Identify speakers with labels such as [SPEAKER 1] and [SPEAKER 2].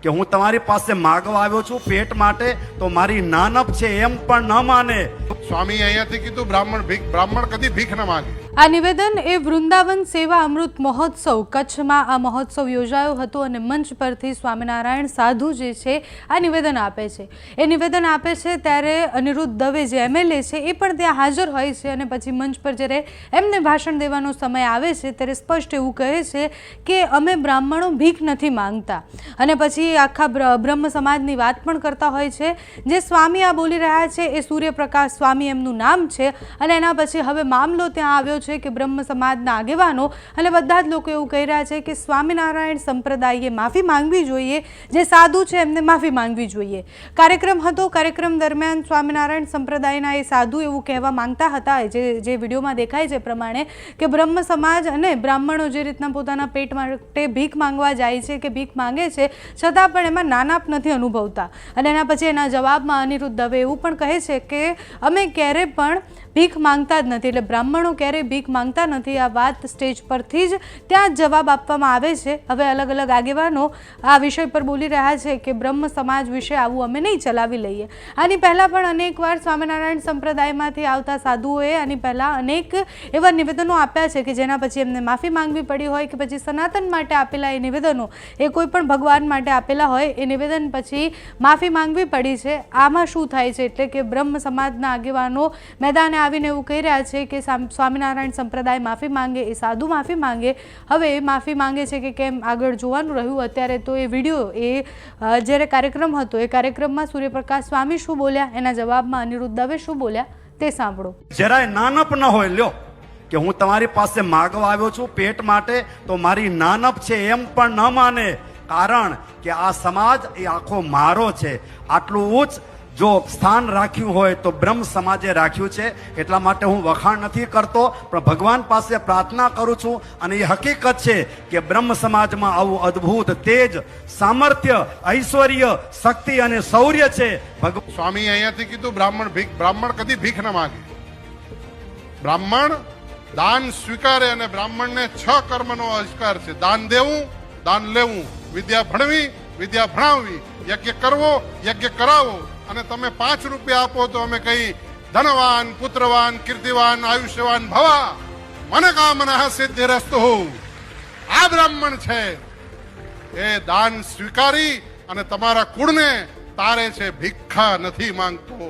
[SPEAKER 1] કે હું તમારી પાસે માગવા આવ્યો છું પેટ માટે, તો મારી નાનપ છે એમ પણ ન માને.
[SPEAKER 2] સ્વામી અહીંયાથી કીધું બ્રાહ્મણ કદી ભીખ ન માગે.
[SPEAKER 3] આ નિવેદન એ વૃંદાવન સેવા અમૃત મહોત્સવ કચ્છમાં આ મહોત્સવ યોજાયો હતો અને મંચ પરથી સ્વામિનારાયણ સાધુ જે છે આ નિવેદન આપે છે. એ નિવેદન આપે છે ત્યારે અનિરુદ્ધ દવે જે MLA છે એ પણ ત્યાં હાજર હોય છે અને પછી મંચ પર જ્યારે એમને ભાષણ દેવાનો સમય આવે છે ત્યારે સ્પષ્ટ એવું કહે છે કે અમે બ્રાહ્મણો ભીખ નથી માંગતા. અને પછી આખા બ્રહ્મ સમાજની વાત પણ કરતા હોય છે. જે સ્વામી આ બોલી રહ્યા છે એ સૂર્યપ્રકાશ સ્વામી એમનું નામ છે અને એના પછી હવે મામલો ત્યાં આવ્યો છે કે બ્રહ્મ સમાજના આગેવાનો અને બધા જ લોકો એવું કહી રહ્યા છે કે સ્વામિનારાયણ સંપ્રદાયે માફી માંગવી જોઈએ, જે સાધુ છે એમને માફી માંગવી જોઈએ. કાર્યક્રમ હતો. કાર્યક્રમ દરમિયાન સ્વામિનારાયણ સંપ્રદાયના એ સાધુ એવું કહેવા માંગતા હતા, જે વિડીયોમાં દેખાય છે પ્રમાણે, કે બ્રહ્મ સમાજ અને બ્રાહ્મણો જે રીતના પોતાના પેટ માટે ભીખ માંગવા જાય છે કે ભીખ માંગે છે છતાં પણ એમાં નાનાપ નથી અનુભવતા. અને એના પછી એના જવાબમાં અનિરુદ્ધ દવે એવું પણ કહે છે કે અમે ક્યારે પણ ભીખ માંગતા જ નથી, એટલે બ્રાહ્મણો ક્યારેય ભીખ માંગતા નથી. આ વાત સ્ટેજ પરથી જ ત્યાં જવાબ આપવામાં આવે છે. હવે અલગ અલગ આગેવાનો આ વિષય પર બોલી રહ્યા છે કે બ્રહ્મ સમાજ વિશે આવું અમે નહીં ચલાવી લઈએ. આની પહેલાં પણ અનેકવાર સ્વામિનારાયણ સંપ્રદાયમાંથી આવતા સાધુઓએ આની પહેલાં અનેક એવા નિવેદનો આપ્યા છે કે જેના પછી એમને માફી માંગવી પડી હોય કે પછી સનાતન માટે આપેલા એ નિવેદનો એ કોઈ પણ ભગવાન માટે આપેલા હોય એ નિવેદન પછી માફી માંગવી પડી છે. આમાં શું થાય છે એટલે કે બ્રહ્મ સમાજના આગેવાનો મેદાને આવીને એવું કહી રહ્યા છે કે સ્વામિનારાયણ સંપ્રદાય માફી માંગે, એ સાધુ માફી માંગે. હવે એ માફી માંગે છે કે કેમ આગળ જોવાનું રહ્યું. અત્યારે તો એ વિડીયો જ્યારે કાર્યક્રમ હતો એ કાર્યક્રમમાં સૂર્યપ્રકાશ સ્વામી શું બોલ્યા, એના જવાબમાં અનિરુદ્ધ દવે શું બોલ્યા તે સાંભળો.
[SPEAKER 1] જરાય નાનપ ન હોય લ્યો કે હું તમારી પાસે માગવા આવ્યો છું પેટ માટે, તો મારી નાનપ છે એમ પણ ન માને. કારણ કે આ સમાજ એ આખો મારો છે. આટલું ઉચ્ચ જો સ્થાન રાખ્યું હોય તો બ્રહ્મ સમાજે રાખ્યું છે. એટલા માટે હું વખાણ નથી કરતો, પણ ભગવાન પાસે પ્રાર્થના કરું છું. અને એ હકીકત છે કે બ્રહ્મ સમાજમાં આવું અદ્ભુત તેજ, સામર્થ્ય, ઐશ્વર્ય, શક્તિ અને શૌર્ય છે.
[SPEAKER 2] સ્વામી અહીંયાથી કીધું બ્રાહ્મણ કદી ભીખ ન માગે. બ્રાહ્મણ દાન સ્વીકારે અને બ્રાહ્મણને 6 કર્મનો અધિકાર છે. દાન દેવું, દાન લેવું, વિદ્યા ભણવી, વિદ્યા ભણાવવી, યજ્ઞ કરવો, યજ્ઞ કરાવો. અને તમે 5 રૂપિયા આપો તો અમે કહી ધનવાન, પુત્રવાન, કીર્તિવાન, આયુષ્યવાન ભવા, મને કામના સિદ્ધિરસ્તુ. આ બ્રાહ્મણ છે એ દાન સ્વીકારી અને તમારા કુળને તારે છે, ભિક્ષા નથી માંગતો.